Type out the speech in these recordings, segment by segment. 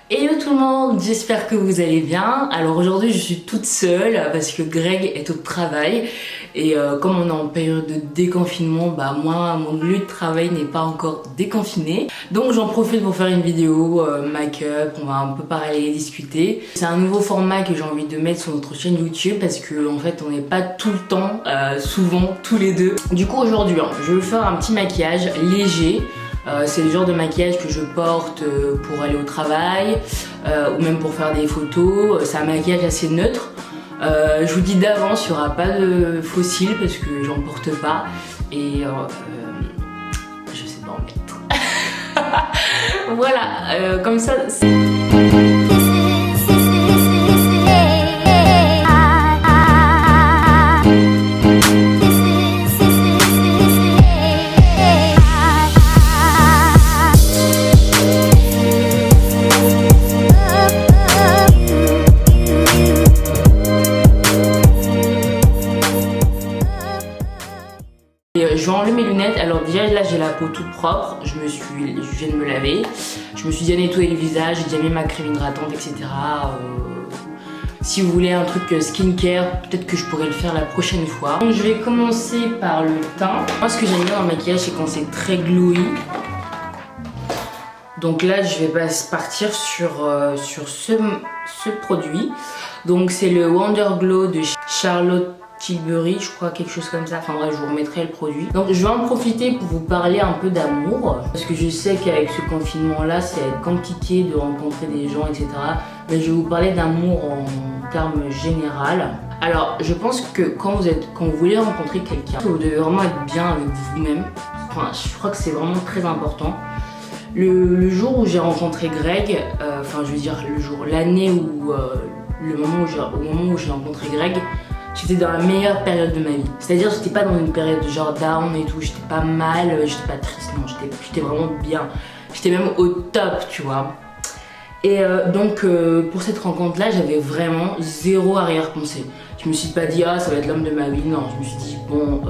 Hello tout le monde, j'espère que vous allez bien. Alors aujourd'hui je suis toute seule parce que Greg est au travail et comme on est en période de déconfinement, moi mon lieu de travail n'est pas encore déconfiné. Donc j'en profite pour faire une vidéo make-up, on va un peu parler, discuter. C'est un nouveau format que j'ai envie de mettre sur notre chaîne YouTube parce que en fait on n'est pas tout le temps, souvent tous les deux. Du coup aujourd'hui je vais faire un petit maquillage léger. C'est le genre de maquillage que je porte pour aller au travail ou même pour faire des photos. C'est un maquillage assez neutre. Je vous dis d'avance, il n'y aura pas de faux cils parce que j'en porte pas. Et je sais pas en mettre. Voilà, comme ça. Je vais enlever mes lunettes. Alors déjà là j'ai la peau toute propre, je viens de me laver, je me suis déjà nettoyé le visage, j'ai déjà mis ma crème hydratante, etc. Si vous voulez un truc skincare, peut-être que je pourrais le faire la prochaine fois. Donc je vais commencer par le teint. Moi ce que j'aime bien dans le maquillage c'est quand c'est très glowy. Donc là je vais partir sur ce produit. Donc c'est le Wonder Glow de Charlotte Tilbury, je crois, quelque chose comme ça. Enfin bref, je vous remettrai le produit. Donc je vais en profiter pour vous parler un peu d'amour. Parce que je sais qu'avec ce confinement là, c'est compliqué de rencontrer des gens, etc. Mais je vais vous parler d'amour en termes général. Alors je pense que quand vous voulez rencontrer quelqu'un, vous devez vraiment être bien avec vous-même. Enfin, je crois que c'est vraiment très important. Le jour où j'ai rencontré Greg, enfin je veux dire l'année où, au moment où j'ai rencontré Greg, j'étais dans la meilleure période de ma vie. C'est-à-dire j'étais pas dans une période de genre down et tout, j'étais pas mal, j'étais pas triste, non, j'étais vraiment bien. J'étais même au top, tu vois. Et donc pour cette rencontre-là, j'avais vraiment zéro arrière-pensée. Je me suis pas dit ah ça va être l'homme de ma vie, non. Je me suis dit bon,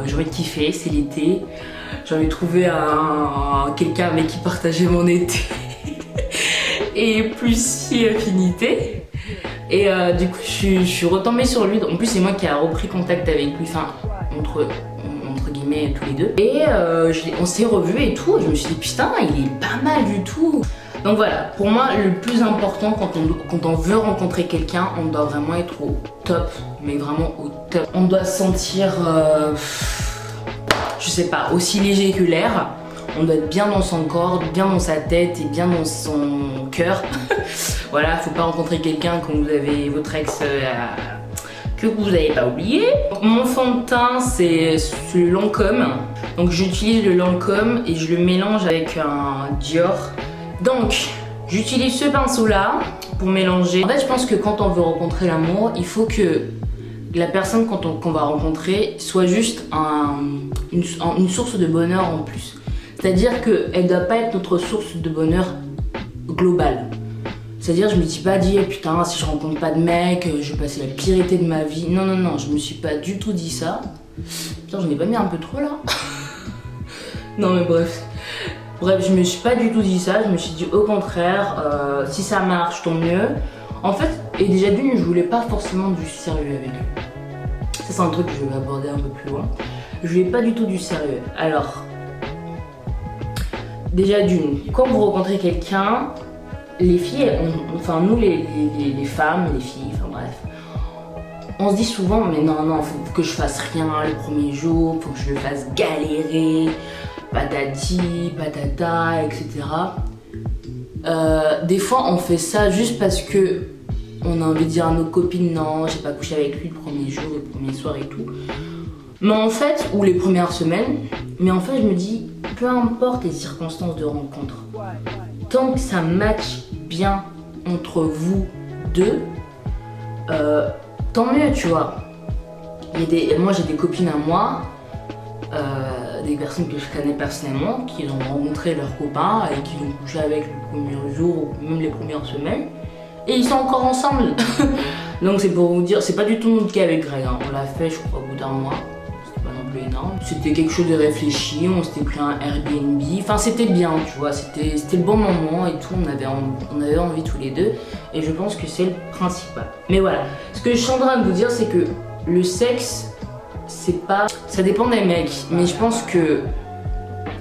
j'ai envie de kiffer, c'est l'été. J'ai envie de trouver quelqu'un avec qui partager mon été et plus si affinité. Et du coup je suis retombée sur lui. En plus c'est moi qui a repris contact avec lui, enfin entre guillemets tous les deux. Et on s'est revus et tout. Je me suis dit putain il est pas mal du tout. Donc voilà, pour moi le plus important quand on veut rencontrer quelqu'un, on doit vraiment être au top, mais vraiment au top. On doit se sentir, je sais pas, aussi léger que l'air. On doit être bien dans son corps, bien dans sa tête et bien dans son cœur. Voilà, faut pas rencontrer quelqu'un quand vous avez votre ex que vous n'avez pas oublié. Mon fond de teint c'est le Lancôme. Donc j'utilise le Lancôme et je le mélange avec un Dior. Donc j'utilise ce pinceau là pour mélanger. En fait je pense que quand on veut rencontrer l'amour, il faut que la personne qu'on va rencontrer soit juste une source de bonheur en plus. C'est-à-dire qu'elle ne doit pas être notre source de bonheur globale. C'est-à-dire je me dis pas putain si je rencontre pas de mec, je vais passer la pire été de ma vie. Non non non, je me suis pas du tout dit ça. Putain j'en ai pas mis un peu trop là. Non mais bref. Bref, je me suis pas du tout dit ça, je me suis dit au contraire, si ça marche tant mieux. En fait, et déjà d'une, je voulais pas forcément du sérieux avec lui. Ça c'est un truc que je vais aborder un peu plus loin. Je voulais pas du tout du sérieux. Alors, déjà d'une, quand vous rencontrez quelqu'un, les filles, enfin nous les femmes, les filles, enfin bref, on se dit souvent mais non, faut que je fasse rien le premier jour, faut que je le fasse galérer, patati, patata, etc. Des fois on fait ça juste parce que on a envie de dire à nos copines non, j'ai pas couché avec lui le premier jour, le premier soir et tout. Mais en fait, ou les premières semaines, mais en fait je me dis, peu importe les circonstances de rencontre, tant que ça match bien entre vous deux, tant mieux, tu vois. Moi j'ai des copines à moi, des personnes que je connais personnellement, qui ont rencontré leurs copains et qui ont couché avec le premier jour ou même les premières semaines, et ils sont encore ensemble. Donc c'est pour vous dire, c'est pas du tout notre cas avec Greg, hein. On l'a fait je crois au bout d'un mois, c'est pas non plus énorme. C'était quelque chose de réfléchi, on s'était pris un Airbnb, enfin c'était bien, tu vois, c'était le bon moment et tout, on avait envie tous les deux et je pense que c'est le principal. Mais voilà, ce que je suis en train de vous dire, c'est que le sexe, c'est pas... Ça dépend des mecs, mais je pense que,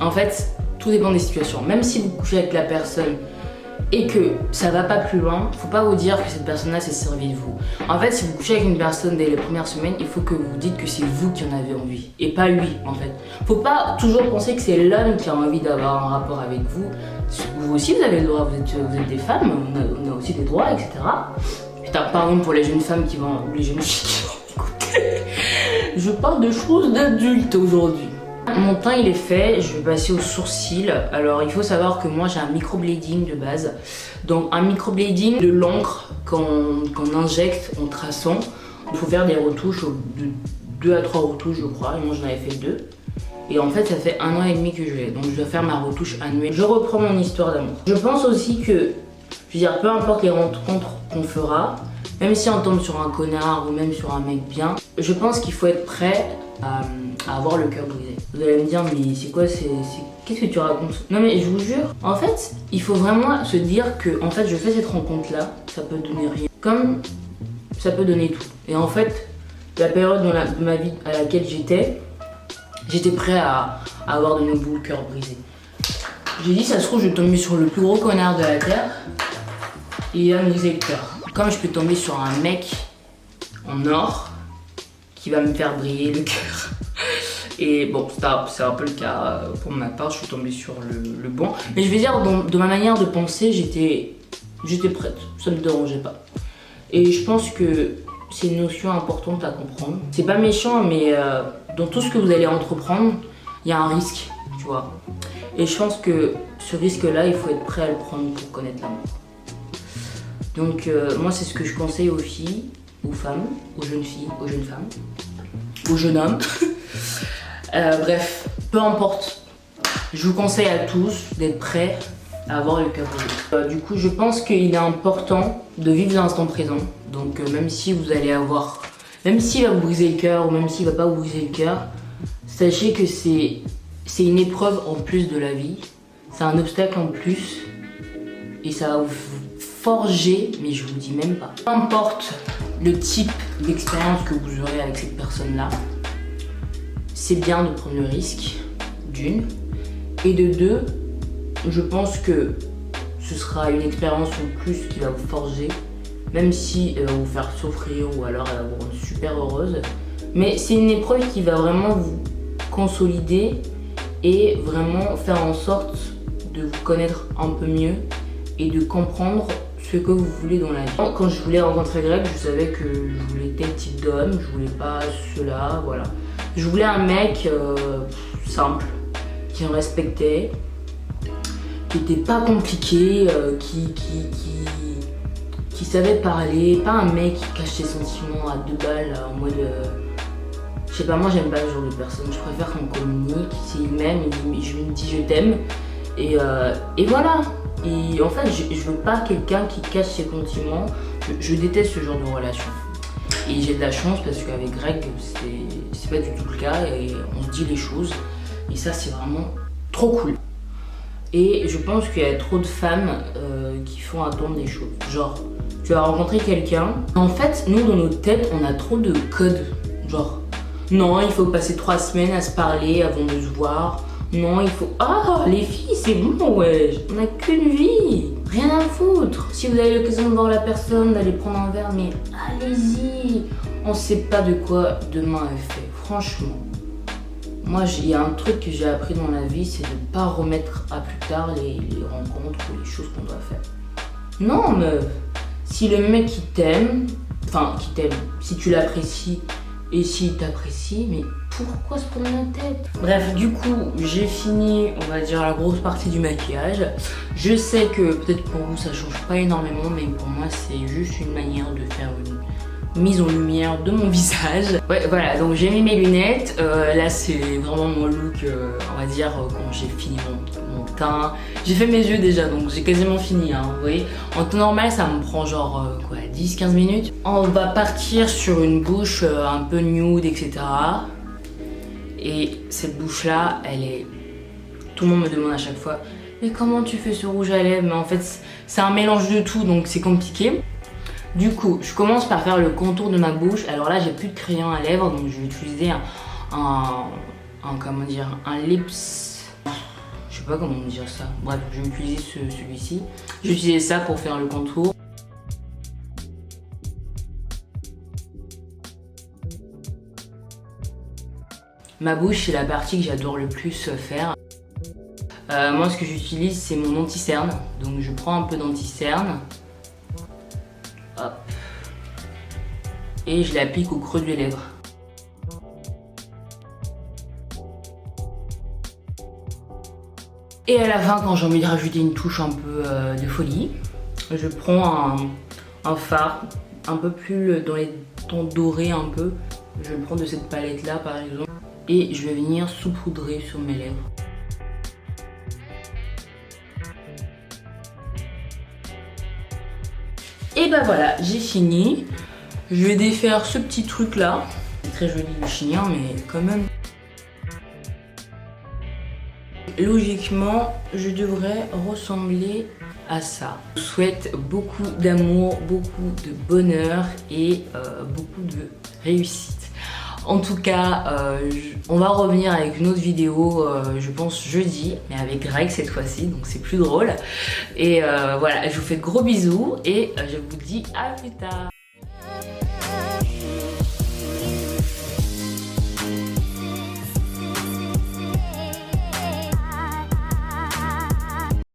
en fait, tout dépend des situations. Même si vous couchez avec la personne et que ça va pas plus loin, faut pas vous dire que cette personne-là s'est servie de vous. En fait, si vous couchez avec une personne dès les premières semaines, il faut que vous dites que c'est vous qui en avez envie et pas lui, en fait. Faut pas toujours penser que c'est l'homme qui a envie d'avoir un rapport avec vous. Vous aussi, vous avez le droit, vous êtes des femmes, on a aussi des droits, etc. Putain, pardon pour les jeunes femmes qui vont, ou les jeunes filles qui vont écouter. Je parle de choses d'adultes aujourd'hui. Mon teint il est fait, je vais passer aux sourcils. Alors il faut savoir que moi j'ai un microblading de base. Donc un microblading de l'encre qu'on injecte en traçant. Il faut faire des retouches, de 2 à 3 retouches je crois, et moi j'en avais fait 2. Et en fait ça fait 1 an et demi que je l'ai, donc je dois faire ma retouche annuelle. Je reprends mon histoire d'amour. Je pense aussi que, je veux dire, peu importe les rencontres qu'on fera, même si on tombe sur un connard ou même sur un mec bien, je pense qu'il faut être prêt à avoir le cœur brisé. Vous allez me dire, mais c'est quoi, qu'est-ce que tu racontes? Non mais je vous jure, en fait, il faut vraiment se dire que, en fait, je fais cette rencontre-là, ça peut donner rien, comme ça peut donner tout. Et en fait, la période de ma vie à laquelle j'étais prêt à avoir de nouveau le cœur brisé. J'ai dit, ça se trouve, je vais tomber sur le plus gros connard de la terre et il va me briser le cœur. Comme je peux tomber sur un mec en or qui va me faire briller le cœur. Et bon, c'est un peu le cas pour ma part, je suis tombée sur le bon. Mais je vais dire, dans ma manière de penser, j'étais prête, ça me dérangeait pas. Et je pense que c'est une notion importante à comprendre. C'est pas méchant, mais dans tout ce que vous allez entreprendre, il y a un risque, tu vois. Et je pense que ce risque-là, il faut être prêt à le prendre pour connaître l'amour. Donc moi, c'est ce que je conseille aux filles, aux femmes, aux jeunes filles, aux jeunes femmes, aux jeunes hommes. Bref, peu importe. Je vous conseille à tous d'être prêts à avoir le cœur brisé. Du coup, je pense qu'il est important de vivre l'instant présent. Donc même si vous allez avoir... Même s'il va vous briser le cœur ou même s'il va pas vous briser le cœur, sachez que c'est une épreuve en plus de la vie. C'est un obstacle en plus. Et ça va vous forger, mais je vous dis même pas. Peu importe le type d'expérience que vous aurez avec cette personne-là, c'est bien de prendre le risque, d'une. Et de deux, je pense que ce sera une expérience en plus qui va vous forger, même si elle va vous faire souffrir ou alors elle va vous rendre super heureuse. Mais c'est une épreuve qui va vraiment vous consolider et vraiment faire en sorte de vous connaître un peu mieux et de comprendre ce que vous voulez dans la vie. Quand je voulais rencontrer Greg, je savais que je voulais tel type d'homme, je voulais pas cela, voilà. Je voulais un mec simple, qui me respectait, qui était pas compliqué, qui savait parler, pas un mec qui cache ses sentiments à 2 balles en mode... je sais pas, moi j'aime pas ce genre de personne, je préfère qu'on communique, s'il m'aime, je me dis je t'aime, et voilà. Et en fait, je veux pas quelqu'un qui cache ses sentiments, je déteste ce genre de relation. Et j'ai de la chance parce qu'avec Greg, c'est pas du tout le cas et on se dit les choses. Et ça, c'est vraiment trop cool. Et je pense qu'il y a trop de femmes qui font attendre des choses. Genre, tu vas rencontrer quelqu'un. En fait, nous, dans notre tête, on a trop de codes. Genre, non, il faut passer 3 semaines à se parler avant de se voir. Non, il faut... Ah, les filles, c'est bon, ouais. On n'a qu'une vie. Rien à foutre. Si vous avez l'occasion de voir la personne, d'aller prendre un verre, mais allez-y. On sait pas de quoi demain est fait. Franchement. Moi, il y a un truc que j'ai appris dans la vie, c'est de ne pas remettre à plus tard les rencontres ou les choses qu'on doit faire. Non, meuf. Si le mec qui t'aime, si tu l'apprécies et s'il t'apprécie, mais pourquoi se prendre la tête? Bref, du coup, j'ai fini, on va dire, la grosse partie du maquillage. Je sais que peut-être pour vous, ça change pas énormément, mais pour moi, c'est juste une manière de faire une mise en lumière de mon visage. Ouais, voilà, donc j'ai mis mes lunettes. Là, c'est vraiment mon look, on va dire, quand j'ai fini mon teint. J'ai fait mes yeux déjà, donc j'ai quasiment fini, hein, vous voyez. En temps normal, ça me prend genre, 10-15 minutes. On va partir sur une bouche un peu nude, etc. Et cette bouche là, elle est... Tout le monde me demande à chaque fois, mais comment tu fais ce rouge à lèvres? Mais en fait c'est un mélange de tout, donc c'est compliqué. Du coup, je commence par faire le contour de ma bouche. Alors là, j'ai plus de crayon à lèvres, donc je vais utiliser comment dire, un lips... Je sais pas comment dire ça. Bref, je vais utiliser celui-ci. J'ai utilisé ça pour faire le contour. Ma bouche, c'est la partie que j'adore le plus faire. Moi, ce que j'utilise, c'est mon anti-cerne. Donc, je prends un peu d'anti-cerne. Hop. Et je l'applique au creux des lèvres. Et à la fin, quand j'ai envie de rajouter une touche un peu de folie, je prends un fard un peu plus dans les tons dorés un peu. Je le prends de cette palette là par exemple. Et je vais venir saupoudrer sur mes lèvres. Et bah voilà, j'ai fini. Je vais défaire ce petit truc là. C'est très joli le chignon, mais quand même. Logiquement, je devrais ressembler à ça. Je vous souhaite beaucoup d'amour, beaucoup de bonheur et beaucoup de réussite. En tout cas, on va revenir avec une autre vidéo, je pense jeudi, mais avec Greg cette fois-ci, donc c'est plus drôle. Et voilà, je vous fais de gros bisous et je vous dis à plus tard.